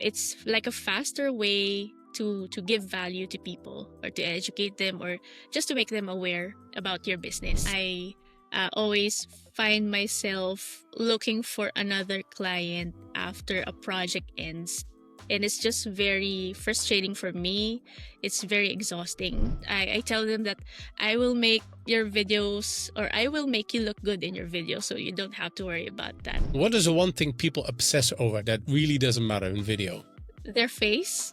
It's like a faster way to give value to people or to educate them or just to make them aware about your business. I always find myself looking for another client after a project ends. And it's just very frustrating for me. It's very exhausting. I tell them that I will make your videos or I will make you look good in your video, so you don't have to worry about that. What is the one thing people obsess over that really doesn't matter in video? Their face.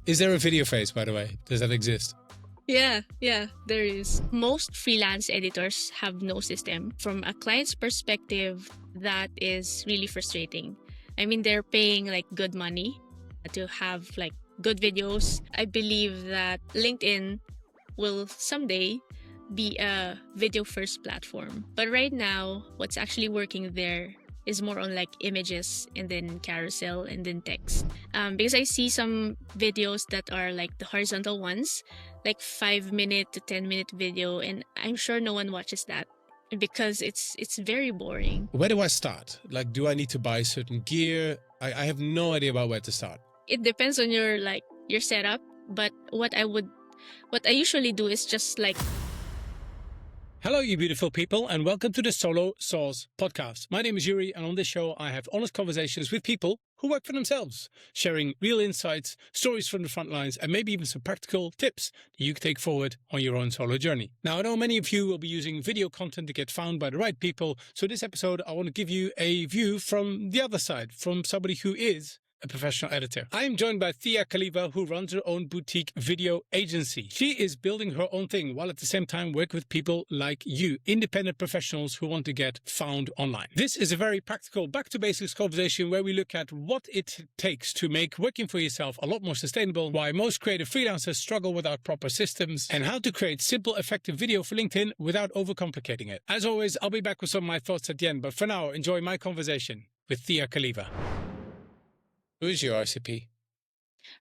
Is there a video face, by the way? Does that exist? Yeah, there is. Most freelance editors have no system. From a client's perspective, that is really frustrating. I mean, they're paying like good money to have like good videos. I believe that LinkedIn will someday be a video first platform. But right now, what's actually working there is more on like images and then carousel and then text. Because I see some videos that are like the horizontal ones, like 5-minute to 10-minute video, and I'm sure no one watches that because it's very boring. Where do I start? Like, do I need to buy certain gear? I have no idea about where to start. It depends on your setup, but what I usually do is just like... Hello, you beautiful people, and welcome to the Solo Source podcast. My name is Joeri, and on this show, I have honest conversations with people who work for themselves, sharing real insights, stories from the front lines, and maybe even some practical tips that you can take forward on your own solo journey. Now, I know many of you will be using video content to get found by the right people, so this episode, I want to give you a view from the other side, from somebody who is a professional editor. I am joined by Thea Caliva, who runs her own boutique video agency. She is building her own thing while at the same time working with people like you, independent professionals who want to get found online. This is a very practical back to basics conversation where we look at what it takes to make working for yourself a lot more sustainable, why most creative freelancers struggle without proper systems, and how to create simple, effective video for LinkedIn without overcomplicating it. As always, I'll be back with some of my thoughts at the end, but for now, enjoy my conversation with Thea Caliva. Who is your ICP?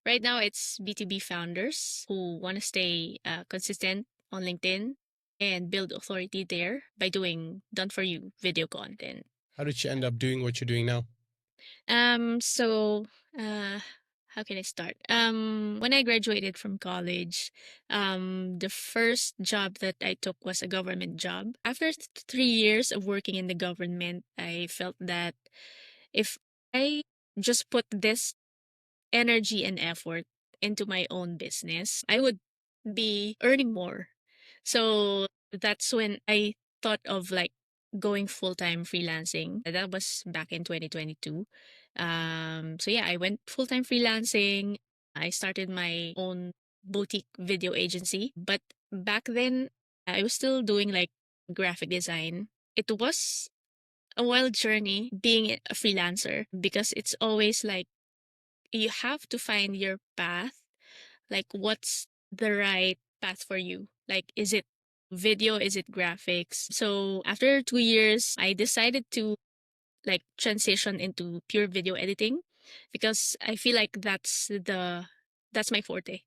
Right now, it's B2B founders who want to stay consistent on LinkedIn and build authority there by doing done-for-you video content. How did you end up doing what you're doing now? So, how can I start? When I graduated from college, the first job that I took was a government job. After 3 years of working in the government, I felt that if I just put this energy and effort into my own business, I would be earning more. So that's when I thought of like going full-time freelancing. That was back in 2022. So yeah, I went full-time freelancing. I started my own boutique video agency. But back then, I was still doing like graphic design. It was a wild journey being a freelancer because it's always like you have to find your path, like what's the right path for you. Like, is it video? Is it graphics? So after 2 years, I decided to like transition into pure video editing because I feel like that's my forte.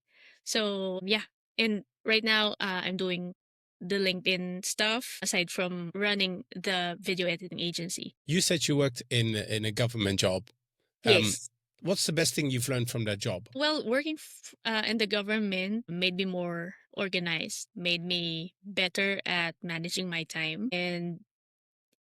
So yeah, and right now I'm doing the LinkedIn stuff aside from running the video editing agency. You said you worked in a government job. Yes. What's the best thing you've learned from that job? Well, working in the government made me more organized, made me better at managing my time, and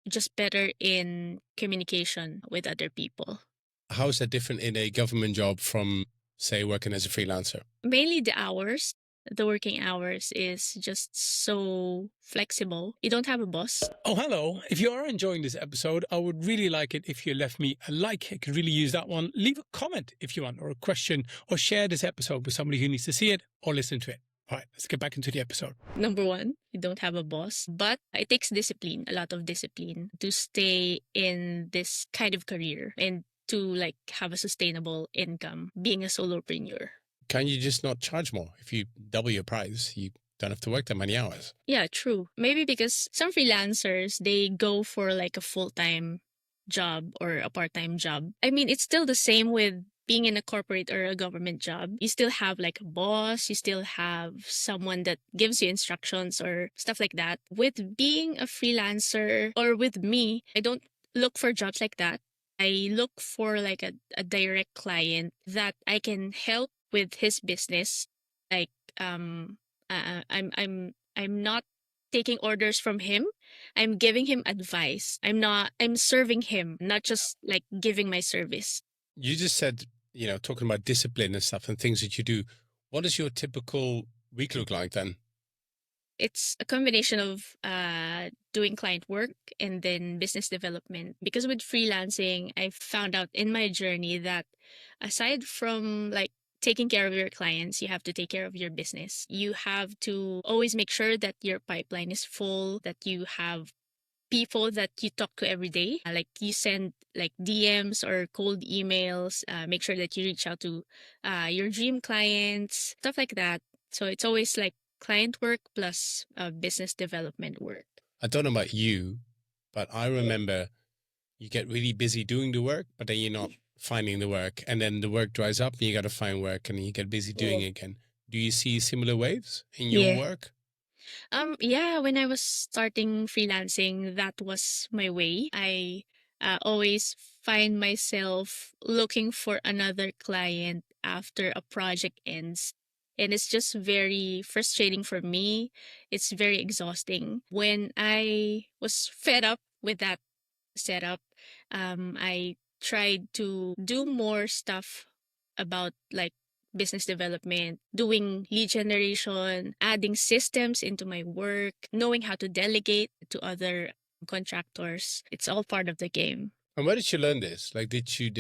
just better in communication with other people. How is that different in a government job from, say, working as a freelancer? Mainly the hours. The working hours is just so flexible. You don't have a boss. Oh, hello. If you are enjoying this episode, I would really like it if you left me a like. I could really use that one. Leave a comment if you want, or a question, or share this episode with somebody who needs to see it or listen to it. All right, let's get back into the episode. Number one, you don't have a boss, but it takes discipline, a lot of discipline to stay in this kind of career and to like have a sustainable income being a solopreneur. Can you just not charge more? If you double your price, you don't have to work that many hours. Yeah, true. Maybe because some freelancers, they go for like a full-time job or a part-time job. I mean, it's still the same with being in a corporate or a government job. You still have like a boss, you still have someone that gives you instructions or stuff like that. With being a freelancer or with me, I don't look for jobs like that. I look for like a direct client that I can help with his business. Like I'm not taking orders from him. I'm giving him advice. I'm serving him, not just like giving my service. You just said, talking about discipline and stuff and things that you do. What does your typical week look like then? It's a combination of doing client work and then business development. Because with freelancing, I found out in my journey that aside from like taking care of your clients, you have to take care of your business. You have to always make sure that your pipeline is full, that you have people that you talk to every day. Like you send like DMs or cold emails, make sure that you reach out to your dream clients, stuff like that. So it's always like client work plus business development work. I don't know about you, but I remember you get really busy doing the work, but then you're not finding the work. And then the work dries up and you got to find work and you get busy doing it again. Do you see similar waves in your Yeah. work? Yeah, when I was starting freelancing, that was my way. I always find myself looking for another client after a project ends. And it's just very frustrating for me. It's very exhausting. When I was fed up with that setup, I tried to do more stuff about like business development, doing lead generation, adding systems into my work, knowing how to delegate to other contractors. It's all part of the game. And where did you learn this? Like, did you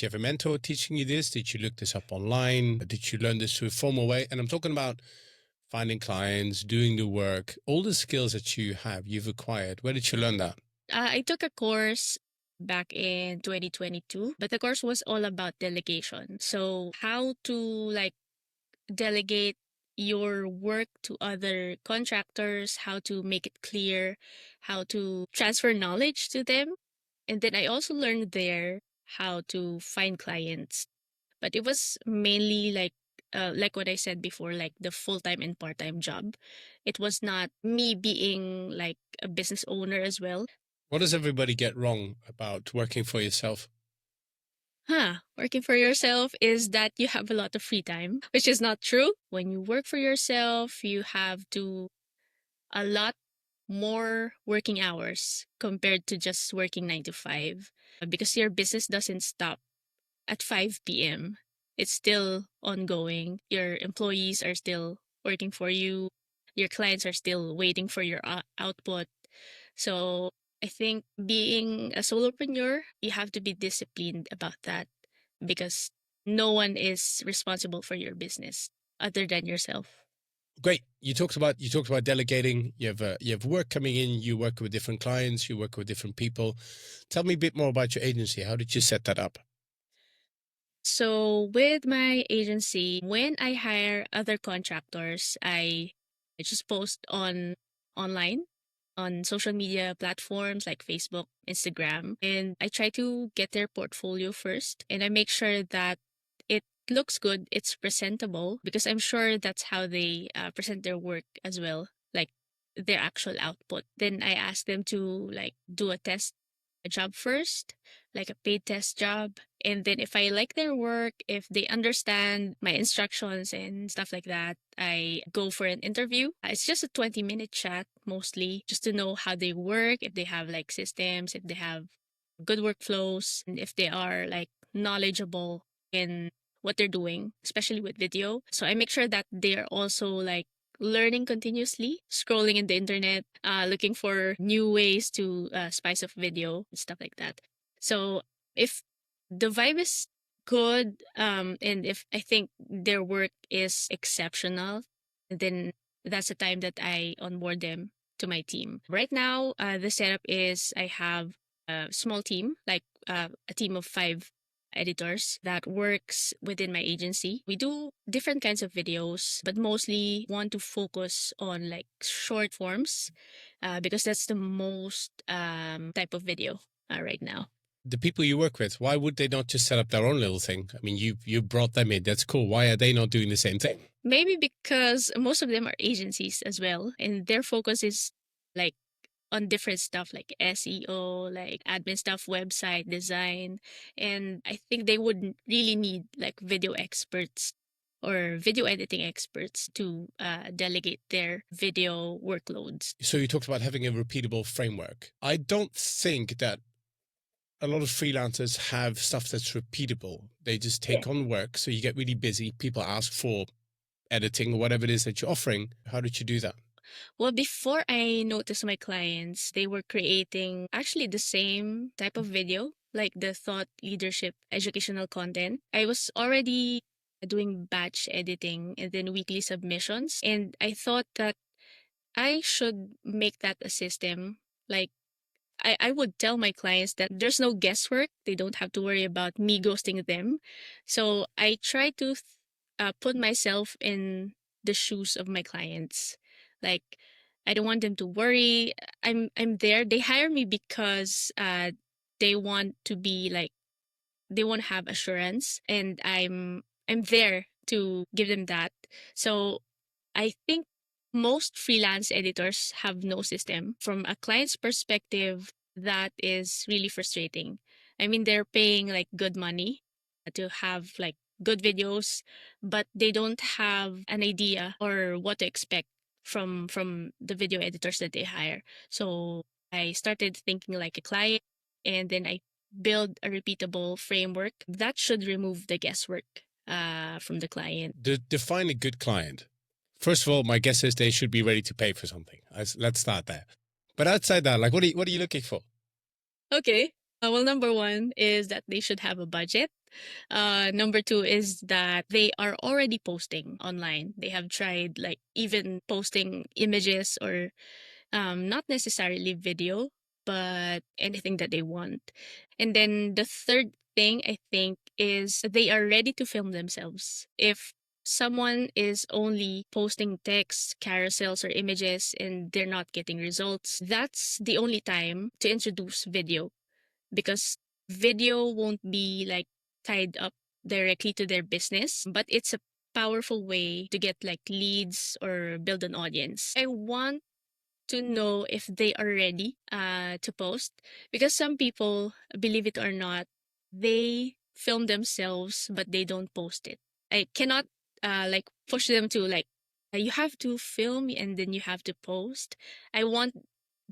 have a mentor teaching you this? Did you look this up online? Did you learn this through a formal way? And I'm talking about finding clients, doing the work, all the skills that you've acquired. Where did you learn that? I took a course back in 2022, but the course was all about delegation. So how to like delegate your work to other contractors, how to make it clear, how to transfer knowledge to them. And then I also learned there how to find clients. But it was mainly like what I said before, like the full-time and part-time job. It was not me being like a business owner as well. What does everybody get wrong about working for yourself? Working for yourself is that you have a lot of free time, which is not true. When you work for yourself, you have to a lot more working hours compared to just working 9 to 5 because your business doesn't stop at 5 p.m. It's still ongoing. Your employees are still working for you. Your clients are still waiting for your output. So I think being a solopreneur, you have to be disciplined about that because no one is responsible for your business other than yourself. Great. You talked about delegating. You have work coming in. You work with different clients. You work with different people. Tell me a bit more about your agency. How did you set that up? So with my agency, when I hire other contractors, I just post online on social media platforms like Facebook, Instagram, and I try to get their portfolio first and I make sure that it looks good, it's presentable because I'm sure that's how they present their work as well, like their actual output. Then I ask them to like do a job first, like a paid test job. And then if I like their work, if they understand my instructions and stuff like that, I go for an interview. It's just a 20-minute chat mostly, just to know how they work, if they have like systems, if they have good workflows, and if they are like knowledgeable in what they're doing, especially with video. So I make sure that they're also like learning continuously, scrolling in the internet, looking for new ways to spice up video and stuff like that. So if the vibe is good, and if I think their work is exceptional, then that's the time that I onboard them to my team. Right now, the setup is I have a small team, like a team of 5 editors that works within my agency. We do different kinds of videos, but mostly want to focus on like short forms because that's the most type of video right now. The people you work with, why would they not just set up their own little thing? I mean, you brought them in. That's cool. Why are they not doing the same thing? Maybe because most of them are agencies as well, and their focus is like on different stuff like SEO, like admin stuff, website design. And I think they would really need like video experts or video editing experts to delegate their video workloads. So you talked about having a repeatable framework. I don't think that a lot of freelancers have stuff that's repeatable. They just Yeah. take on work. So you get really busy. People ask for editing or whatever it is that you're offering. How did you do that? Well, before I noticed my clients, they were creating actually the same type of video, like the thought leadership educational content. I was already doing batch editing and then weekly submissions. And I thought that I should make that a system. Like I would tell my clients that there's no guesswork. They don't have to worry about me ghosting them. So I try to put myself in the shoes of my clients. Like I don't want them to worry. I'm there. They hire me because they want to be like they want to have assurance, and I'm there to give them that. So I think most freelance editors have no system. From a client's perspective, that is really frustrating. I mean, they're paying like good money to have like good videos, but they don't have an idea or what to expect from the video editors that they hire. So I started thinking like a client, and then I build a repeatable framework that should remove the guesswork from the client. Define a good client. First of all, my guess is they should be ready to pay for something. Let's start there. But outside that, like, what are you looking for? Okay. Well, number one is that they should have a budget. Number two is that they are already posting online. They have tried like even posting images or not necessarily video, but anything that they want. And then the third thing I think is they are ready to film themselves. If someone is only posting text, carousels, or images and they're not getting results, that's the only time to introduce video, because video won't be like tied up directly to their business, but it's a powerful way to get like leads or build an audience. I want to know if they are ready to post, because some people, believe it or not, they film themselves but they don't post it. I cannot like push them to like you have to film and then you have to post. I want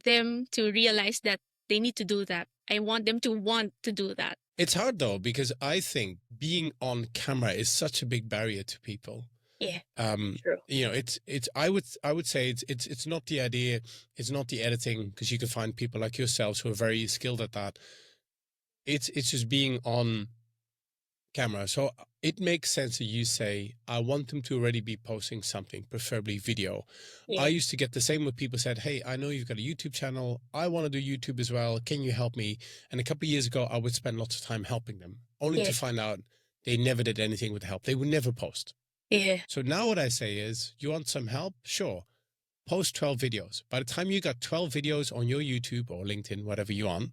them to realize that they need to do that. I want them to want to do that. It's hard though, because I think being on camera is such a big barrier to people. Yeah, Um, true. it's I would say it's not the idea, it's not the editing, because you can find people like yourselves who are very skilled at that. It's just being on camera. So it makes sense that you say, I want them to already be posting something, preferably video. I Yeah. used to get the same when people said, hey, I know you've got a YouTube channel. I want to do YouTube as well. Can you help me? And a couple of years ago, I would spend lots of time helping them, only Yeah. to find out they never did anything with help. They would never post. Yeah. So now what I say is, you want some help? Sure. Post 12 videos. By the time you got 12 videos on your YouTube or LinkedIn, whatever you want,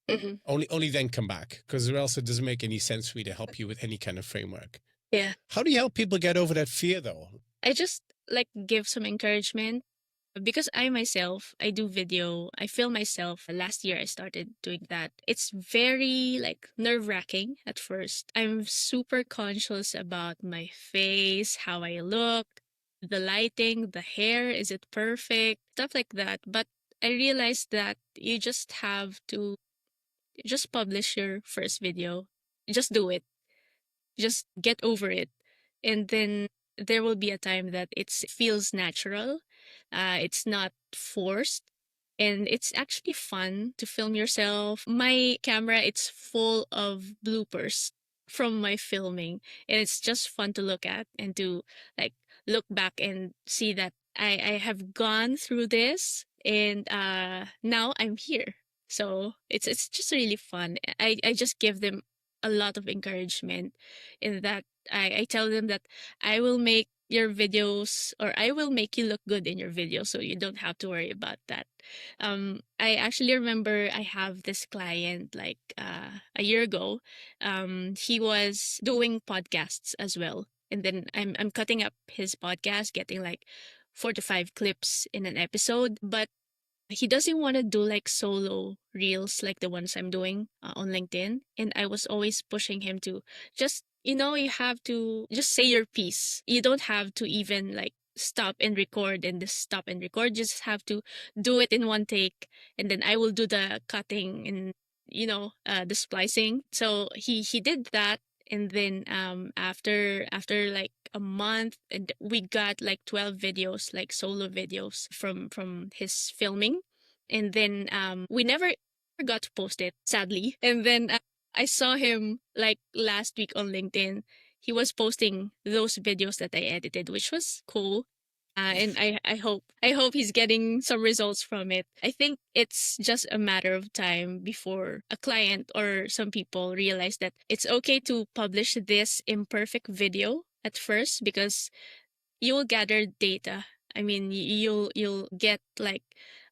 Hmm. only then come back, because or else it doesn't make any sense for me to help you with any kind of framework. Yeah. How do you help people get over that fear though? I just like give some encouragement, because I myself, I do video. I film myself. Last year I started doing that. It's very like nerve-wracking at first. I'm super conscious about my face, how I look, the lighting, the hair, is it perfect? Stuff like that. But I realized that you just have to just publish your first video. Just do it. Just get over it. And then there will be a time that it feels natural. It's not forced. And it's actually fun to film yourself. My camera, it's full of bloopers from my filming. And it's just fun to look at and to like look back and see that I have gone through this, and now I'm here. So it's just really fun. I just give them a lot of encouragement in that I tell them that I will make your videos, or I will make you look good in your video, so you don't have to worry about that. I actually remember I have this client like a year ago. He was doing podcasts as well. And then I'm cutting up his podcast, getting like 4 to 5 clips in an episode. But he doesn't want to do like solo reels like the ones I'm doing on LinkedIn. And I was always pushing him to just, you have to just say your piece. You don't have to even like stop and record and just stop and record. You just have to do it in one take. And then I will do the cutting and, the splicing. So he did that. And then after like a month, and we got like 12 videos, like solo videos from his filming. And then we never got to post it, sadly. And then I saw him like last week on LinkedIn. He was posting those videos that I edited, which was cool. And I hope he's getting some results from it. I think it's just a matter of time before a client or some people realize that it's okay to publish this imperfect video at first, because you will gather data. I mean, you'll get like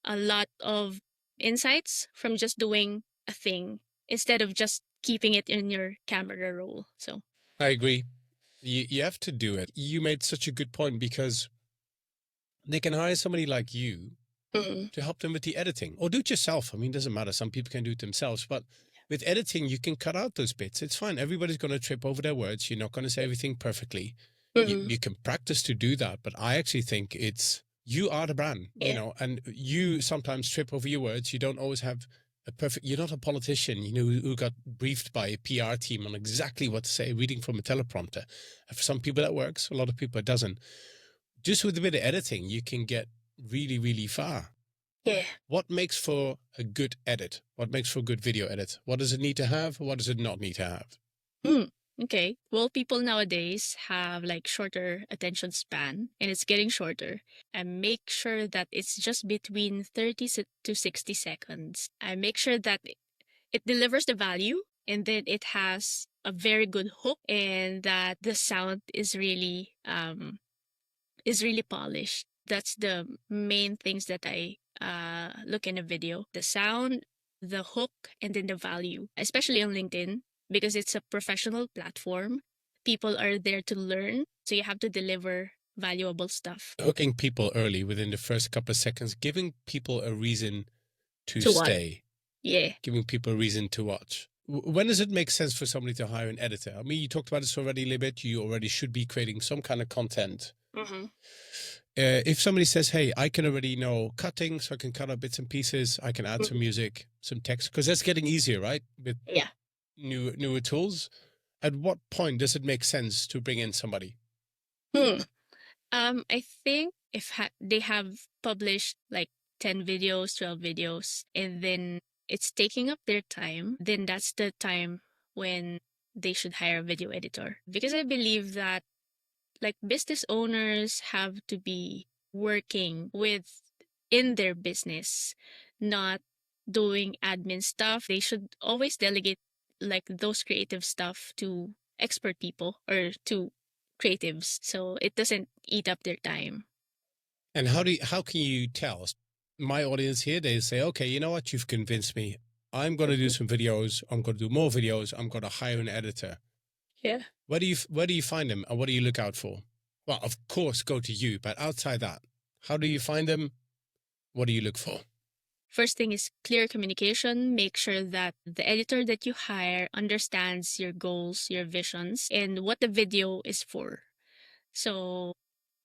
a lot of insights from just doing a thing instead of just keeping it in your camera roll. So I agree. You have to do it. You made such a good point, because they can hire somebody like you to help them with the editing, or do it yourself. I mean, it doesn't matter. Some people can do it themselves, but with editing, you can cut out those bits. It's fine. Everybody's going to trip over their words. You're not going to say everything perfectly. You can practice to do that, but I actually think you are the brand, and you sometimes trip over your words. You don't always have you're not a politician, who got briefed by a PR team on exactly what to say, reading from a teleprompter. And for some people that works, a lot of people it doesn't. Just with a bit of editing, you can get really, really far. Yeah. What makes for a good edit? What makes for a good video edit? What does it need to have? What does it not need to have? Okay. Well, people nowadays have like shorter attention span, and it's getting shorter. And make sure that it's just between 30 to 60 seconds. I make sure that it delivers the value, and then it has a very good hook, and that the sound is really polished. That's the main things that I look in a video: the sound, the hook, and then the value, especially on LinkedIn, because it's a professional platform. People are there to learn, so you have to deliver valuable stuff. Hooking people early within the first couple of seconds, giving people a reason to To what? stay, Yeah. giving people a reason to watch. When does it make sense for somebody to hire an editor? I mean, you talked about this already a little bit. You already should be creating some kind of content. If somebody says, hey, I can already know cutting, so I can cut out bits and pieces, I can add some music, some text, because that's getting easier, right? With newer tools. At what point does it make sense to bring in somebody? I think if they have published like 10 videos, 12 videos, and then it's taking up their time, then that's the time when they should hire a video editor. Because I believe that like business owners have to be working with in their business, not doing admin stuff. They should always delegate like those creative stuff to expert people or to creatives, so it doesn't eat up their time. And how can you tell? My audience here, they say, okay, you know what? You've convinced me. I'm going to do some videos. I'm going to do more videos. I'm going to hire an editor. Yeah. Where do you find them, and what do you look out for? Well, of course, go to you, but outside that, how do you find them? What do you look for? First thing is clear communication. Make sure that the editor that you hire understands your goals, your visions, and what the video is for. So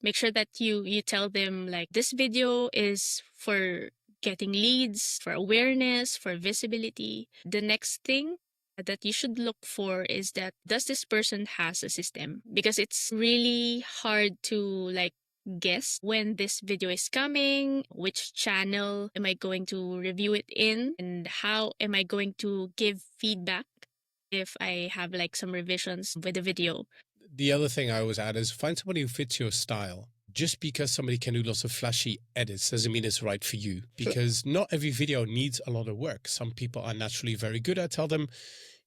make sure that you tell them like this video is for getting leads, for awareness, for visibility. The next thing that you should look for is that does this person has a system, because it's really hard to like guess when this video is coming, which channel am I going to review it in, and how am I going to give feedback if I have like some revisions with the video. The other thing I always add is find somebody who fits your style. Just because somebody can do lots of flashy edits doesn't mean it's right for you, because not every video needs a lot of work. Some people are naturally very good. I tell them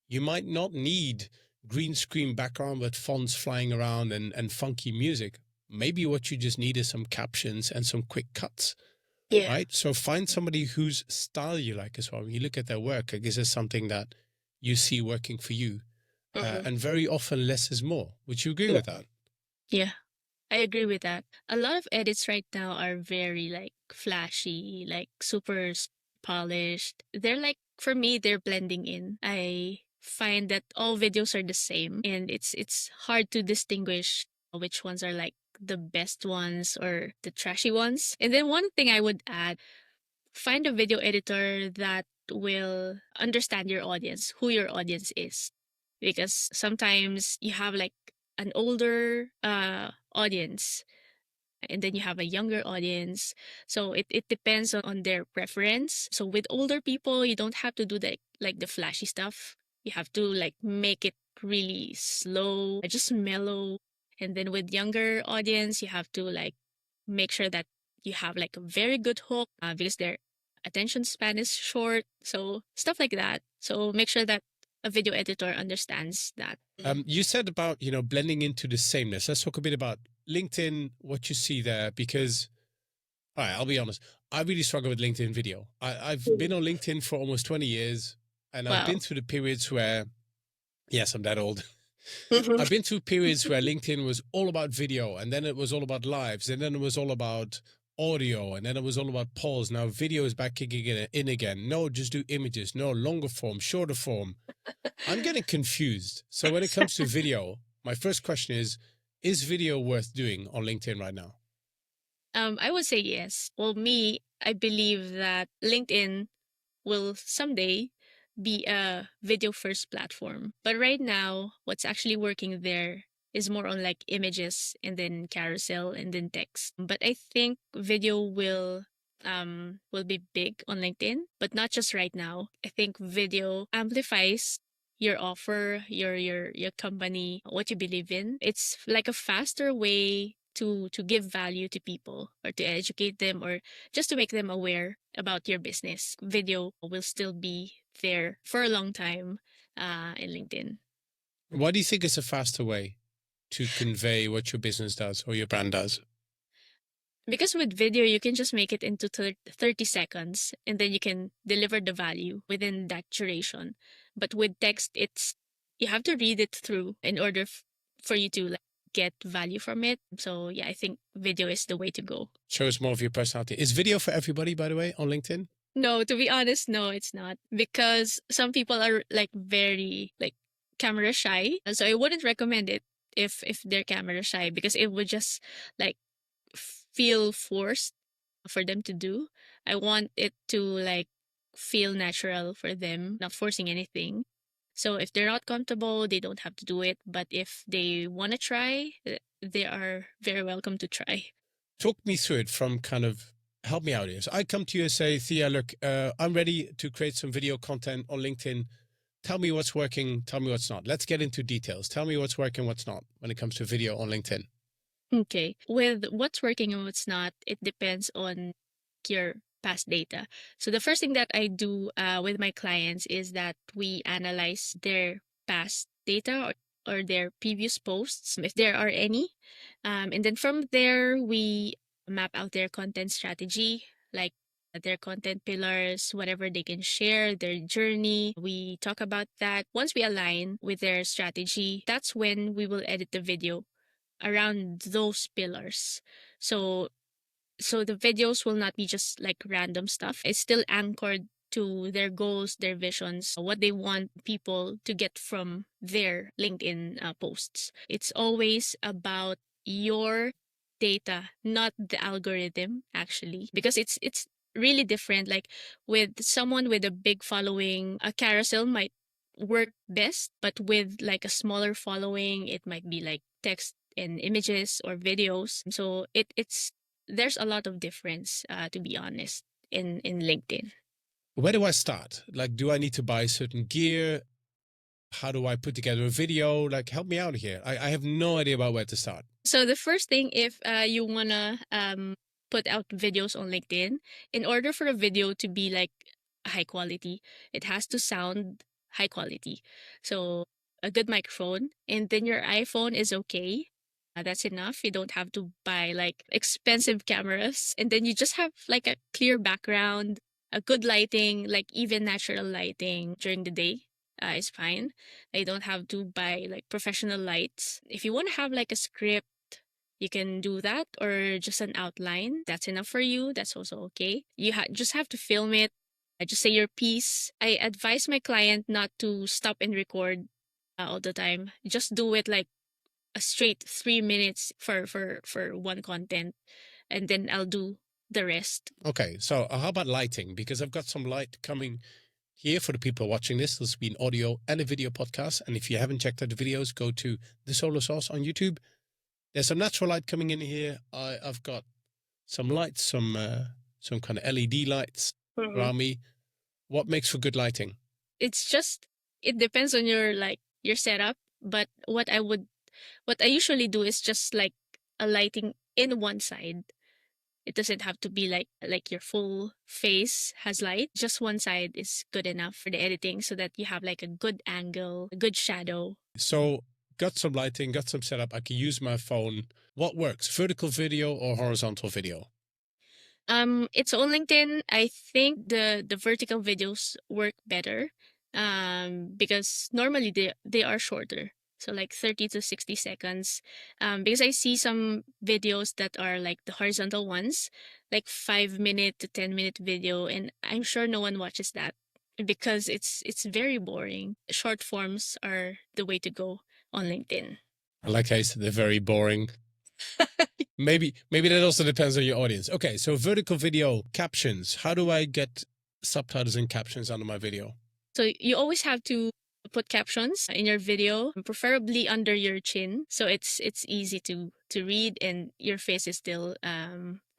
you might not need green screen background with fonts flying around and funky music. Maybe what you just need is some captions and some quick cuts. Yeah. Right? So find somebody whose style you like as well. When you look at their work, I guess it's something that you see working for you. And very often less is more. Would you agree with that? Yeah, I agree with that. A lot of edits right now are very like flashy, like super polished. They're like, for me, they're blending in. I find that all videos are the same, and it's hard to distinguish which ones are like the best ones or the trashy ones. And then one thing I would add, find a video editor that will understand your audience, who your audience is. Because sometimes you have like an older audience, and then you have a younger audience. So it depends on their preference. So with older people, you don't have to do like the flashy stuff. You have to like make it really slow, just mellow. And then with younger audience, you have to like make sure that you have like a very good hook, because their attention span is short. So stuff like that. So make sure that a video editor understands that. You said about, blending into the sameness. Let's talk a bit about LinkedIn, what you see there, because, all right, I'll be honest. I really struggle with LinkedIn video. I've been on LinkedIn for almost 20 years, and I've Wow. been through the periods where, yes, I'm that old. I've been through periods where LinkedIn was all about video, and then it was all about lives, and then it was all about audio, and then it was all about polls. Now video is back kicking in again. No, just do images. No, longer form, shorter form. I'm getting confused. So when it comes to video, my first question is video worth doing on LinkedIn right now? I would say yes. Well, me, I believe that LinkedIn will someday be a video first platform. But right now, what's actually working there is more on like images and then carousel and then text. But I think video will be big on LinkedIn, but not just right now. I think video amplifies your offer, your company, what you believe in. It's like a faster way to give value to people or to educate them or just to make them aware about your business. Video will still be there for a long time in LinkedIn. Why do you think it's a faster way to convey what your business does or your brand does? Because with video, you can just make it into 30 seconds and then you can deliver the value within that duration. But with text, you have to read it through in order for you to like get value from it. So yeah, I think video is the way to go. Shows more of your personality. Is video for everybody, by the way, on LinkedIn? No, to be honest, no, it's not. Because some people are like very like camera shy. So I wouldn't recommend it if they're camera shy because it would just like feel forced for them to do. I want it to like feel natural for them, not forcing anything. So if they're not comfortable, they don't have to do it. But if they want to try, they are very welcome to try. Talk me through it from kind of help me out here. So I come to you and say, Thea, look, I'm ready to create some video content on LinkedIn. Tell me what's working. Tell me what's not. Let's get into details. Tell me what's working, what's not when it comes to video on LinkedIn. Okay. With what's working and what's not, it depends on your past data. So the first thing that I do with my clients is that we analyze their past data or their previous posts, if there are any. And then from there, we map out their content strategy, like their content pillars, whatever they can share, their journey. We talk about that. Once we align with their strategy, that's when we will edit the video around those pillars. So the videos will not be just like random stuff. It's still anchored to their goals, their visions, what they want people to get from their LinkedIn posts. It's always about your data, not the algorithm actually, because it's really different. Like with someone with a big following, a carousel might work best, but with like a smaller following, it might be like text and images or videos. So it's there's a lot of difference, to be honest, in LinkedIn. Where do I start? Like, do I need to buy certain gear? How do I put together a video? Like, help me out here. I have no idea about where to start. So the first thing, if you wanna put out videos on LinkedIn, in order for a video to be like high quality, it has to sound high quality. So a good microphone, and then your iPhone is okay. That's enough. You don't have to buy like expensive cameras, and then you just have like a clear background, a good lighting, like even natural lighting during the day. Is fine. I don't have to buy like professional lights. If you want to have like a script You can do that, or just an outline. That's enough for you. That's also okay. You just have to film it. Just say your piece. I advise my client not to stop and record all the time. Just do it like a straight 3 minutes for one content, and then I'll do the rest. Okay, so how about lighting? Because I've got some light coming here for the people watching this. This will be an audio and a video podcast. And if you haven't checked out the videos, go to the Solar Sauce on YouTube. There's some natural light coming in here. I've got some lights, some kind of LED lights around me. What makes for good lighting? It's just, it depends on your setup. But what I usually do is just like a lighting in one side. It doesn't have to be like your full face has light. Just one side is good enough for the editing, so that you have like a good angle, a good shadow. So got some lighting, got some setup. I can use my phone. What works? Vertical video or horizontal video? It's on LinkedIn. I think the vertical videos work better, because normally they are shorter. So like 30 to 60 seconds. Because I see some videos that are like the horizontal ones, like 5 minute to 10 minute video, and I'm sure no one watches that because it's very boring. Short forms are the way to go on LinkedIn. Like I said, they're very boring. Maybe that also depends on your audience. Okay, so vertical video captions. How do I get subtitles and captions under my video? So you always have to put captions in your video, preferably under your chin, so it's easy to read and your face is still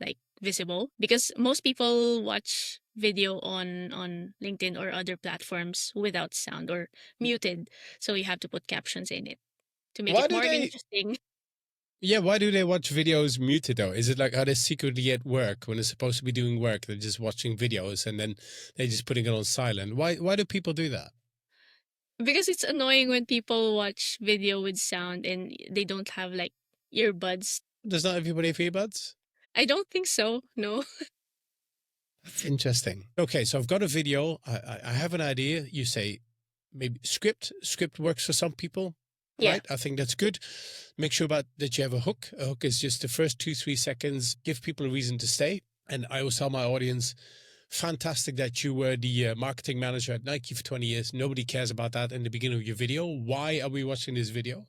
like visible, because most people watch video on LinkedIn or other platforms without sound or muted. So you have to put captions in it to make Why it do more they? interesting. Yeah, why do they watch videos muted though? Is it like are they secretly at work when they're supposed to be doing work? They're just watching videos and then they're just putting it on silent. Why do people do that? Because it's annoying when people watch video with sound and they don't have like earbuds. Does not everybody have earbuds? I don't think so. No. That's interesting. Okay, so I've got a video. I have an idea. You say maybe script. Script works for some people, Yeah. right? I think that's good. Make sure about that you have a hook. A hook is just the first 2-3 seconds. Give people a reason to stay. And I always tell my audience, fantastic that you were the marketing manager at Nike for 20 years. Nobody cares about that in the beginning of your video. Why are we watching this video?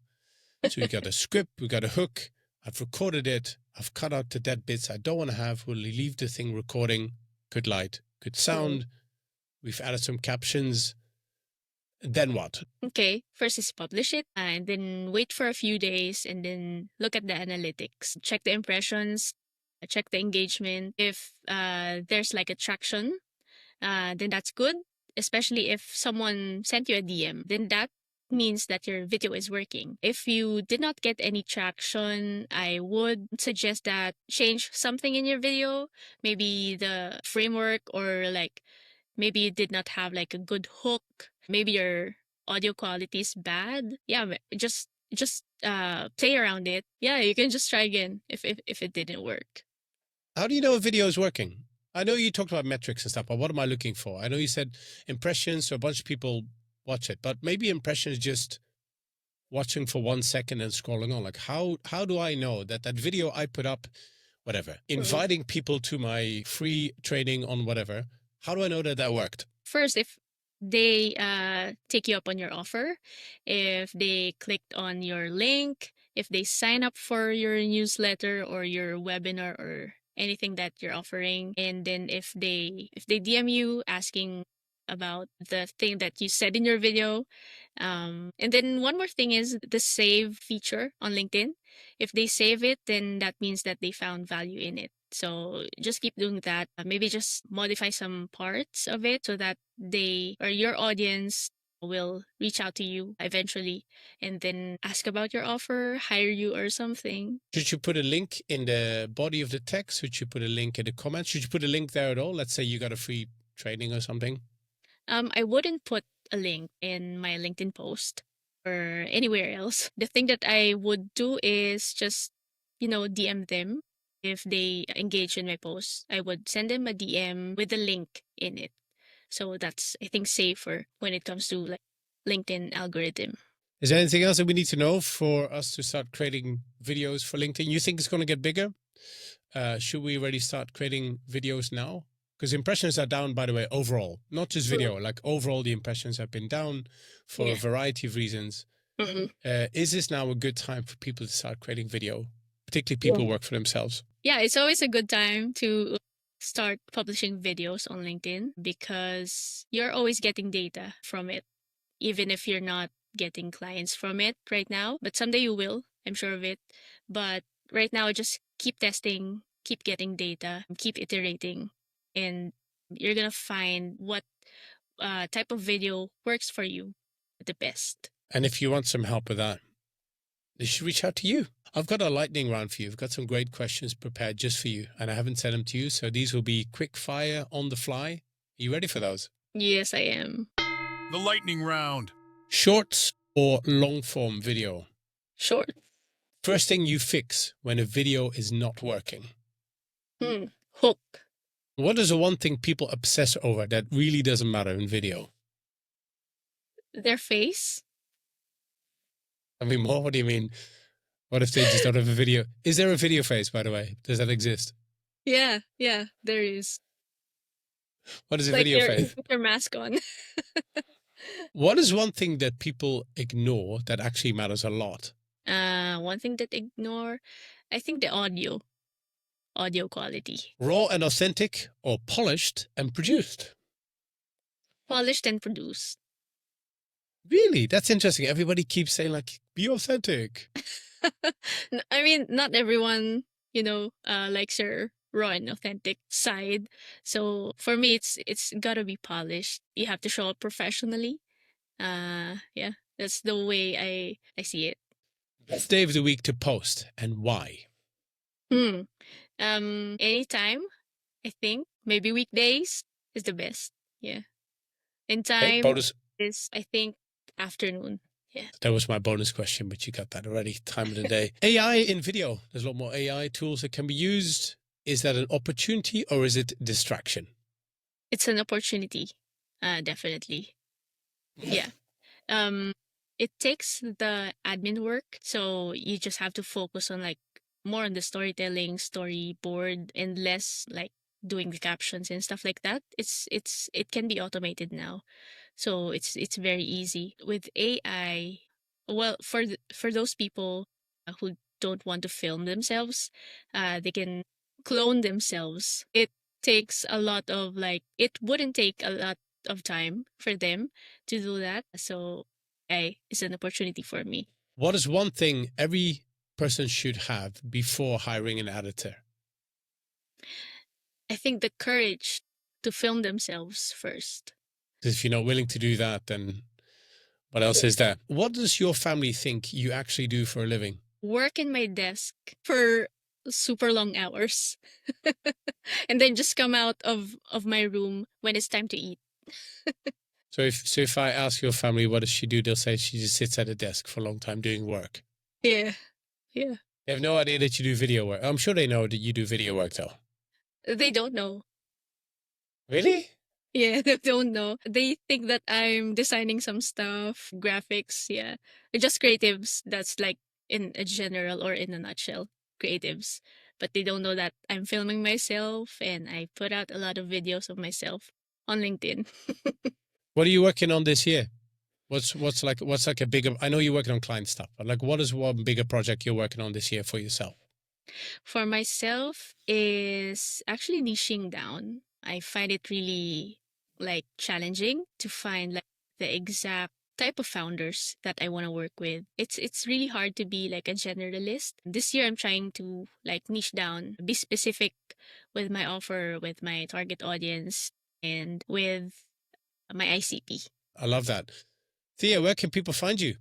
So we got a script, we got a hook. I've recorded it. I've cut out the dead bits I don't want to have. We'll leave the thing recording. Good light, good sound. We've added some captions. Then what? Okay, first is publish it and then wait for a few days and then look at the analytics. Check the impressions, check the engagement. If there's like a traction, then that's good. Especially if someone sent you a DM, then that means that your video is working. If you did not get any traction, I would suggest that change something in your video, maybe the framework, or like maybe you did not have like a good hook, maybe your audio quality is bad. Yeah, just play around it. Yeah, you can just try again if it didn't work. How do you know a video is working? I know you talked about metrics and stuff, but what am I looking for? I know you said impressions, so a bunch of people watch it, but maybe impressions just watching for 1 second and scrolling on. Like how do I know that that video I put up, whatever, inviting people to my free training on whatever, how do I know that that worked? First, if they take you up on your offer, if they clicked on your link, if they sign up for your newsletter or your webinar or anything that you're offering, and then if they DM you asking about the thing that you said in your video. And then one more thing is the save feature on LinkedIn. If they save it, then that means that they found value in it. So just keep doing that. Maybe just modify some parts of it so that they or your audience will reach out to you eventually and then ask about your offer, hire you or something. Should you put a link in the body of the text? Should you put a link in the comments? Should you put a link there at all? Let's say you got a free training or something. I wouldn't put a link in my LinkedIn post or anywhere else. The thing that I would do is just, DM them. If they engage in my post, I would send them a DM with a link in it. So that's, I think, safer when it comes to like LinkedIn algorithm. Is there anything else that we need to know for us to start creating videos for LinkedIn? You think it's going to get bigger? Should we already start creating videos now? Because impressions are down, by the way, overall, not just video, like overall, the impressions have been down for a variety of reasons. Is this now a good time for people to start creating video, particularly people who work for themselves? Yeah, it's always a good time to start publishing videos on LinkedIn because you're always getting data from it, even if you're not getting clients from it right now. But someday you will, I'm sure of it. But right now, just keep testing, keep getting data, keep iterating, and you're going to find what type of video works for you the best. And if you want some help with that, they should reach out to you. I've got a lightning round for you. I've got some great questions prepared just for you, and I haven't sent them to you. So these will be quick fire on the fly. Are you ready for those? Yes, I am. The lightning round. Shorts or long form video? Short. First thing you fix when a video is not working? Hook. What is the one thing people obsess over that really doesn't matter in video? Their face. I mean, more? What do you mean? What if they just don't have a video? Is there a video face, by the way? Does that exist? Yeah, there is. What is a Like video face? with your mask on. What is one thing that people ignore that actually matters a lot? One thing that ignore, I think the audio quality. Raw and authentic or polished and produced? Polished and produced. Really? That's interesting. Everybody keeps saying like, be authentic. I mean, not everyone, likes your raw and authentic side. So for me, it's gotta be polished. You have to show up professionally. Yeah, that's the way I see it. Best day of the week to post and why? Anytime, I think maybe weekdays is the best. Yeah, and time Bonus. is, I think, afternoon. Yeah. That was my bonus question, but you got that already. Time of the day. AI in video. There's a lot more AI tools that can be used. Is that an opportunity or is it distraction? It's an opportunity. Definitely. Yeah. It takes the admin work, so you just have to focus on like more on the storytelling, storyboard, and less like doing the captions and stuff like that. It can be automated now. So it's very easy with AI. Well, for those people who don't want to film themselves, they can clone themselves. It takes a lot of it wouldn't take a lot of time for them to do that. So AI is an opportunity for me. What is one thing every person should have before hiring an editor? I think the courage to film themselves first. If you're not willing to do that, then what else is there? What does your family think you actually do for a living? Work in my desk for super long hours and then just come out of my room when it's time to eat. So if I ask your family what does she do, they'll say she just sits at a desk for a long time doing work. Yeah. They have no idea that you do video work. I'm sure they know that you do video work though. They don't know. Really? Yeah, they don't know. They think that I'm designing some stuff, graphics, yeah. Just creatives, that's like in a general or in a nutshell, creatives. But they don't know that I'm filming myself and I put out a lot of videos of myself on LinkedIn. What are you working on this year? What's like a bigger, I know you're working on client stuff, but like what is one bigger project you're working on this year for yourself? For myself is actually niching down. I find it really like challenging to find like the exact type of founders that I want to work with. It's really hard to be like a generalist. This year I'm trying to like niche down, be specific with my offer, with my target audience, and with my ICP. I love that. Thea, where can people find you?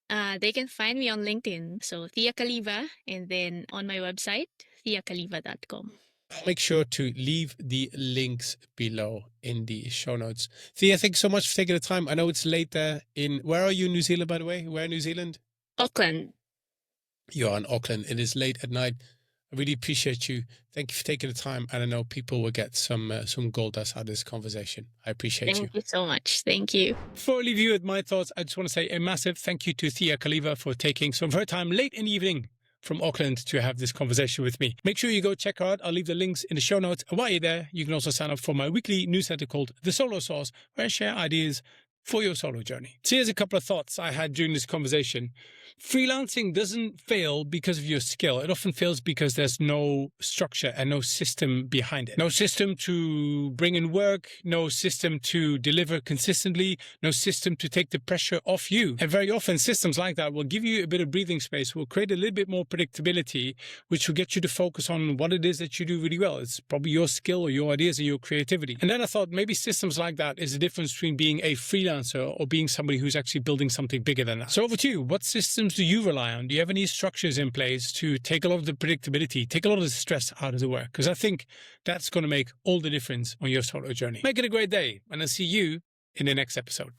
They can find me on LinkedIn. So Thea Caliva, and then on my website, theacaliva.com. I'll make sure to leave the links below in the show notes. Thea, thanks so much for taking the time. I know it's late there where are you in New Zealand, by the way? Where in New Zealand? Auckland. You're in Auckland. It is late at night. I really appreciate you. Thank you for taking the time. And I know people will get some gold dust out of this conversation. I appreciate you. Thank you so much. Thank you. Before I leave you with my thoughts, I just want to say a massive thank you to Thea Caliva for taking some of her time late in the evening from Auckland to have this conversation with me. Make sure you go check her out. I'll leave the links in the show notes. And while you're there, you can also sign up for my weekly newsletter called The Solo Sauce, where I share ideas for your solo journey. So here's a couple of thoughts I had during this conversation. Freelancing doesn't fail because of your skill. It often fails because there's no structure and no system behind it. No system to bring in work, no system to deliver consistently, no system to take the pressure off you. And very often systems like that will give you a bit of breathing space, will create a little bit more predictability, which will get you to focus on what it is that you do really well. It's probably your skill or your ideas or your creativity. And then I thought maybe systems like that is the difference between being a freelancer or being somebody who's actually building something bigger than that. So over to you. What systems do you rely on? Do you have any structures in place to take a lot of the predictability, take a lot of the stress out of the work? Because I think that's going to make all the difference on your solo journey. Make it a great day, and I'll see you in the next episode.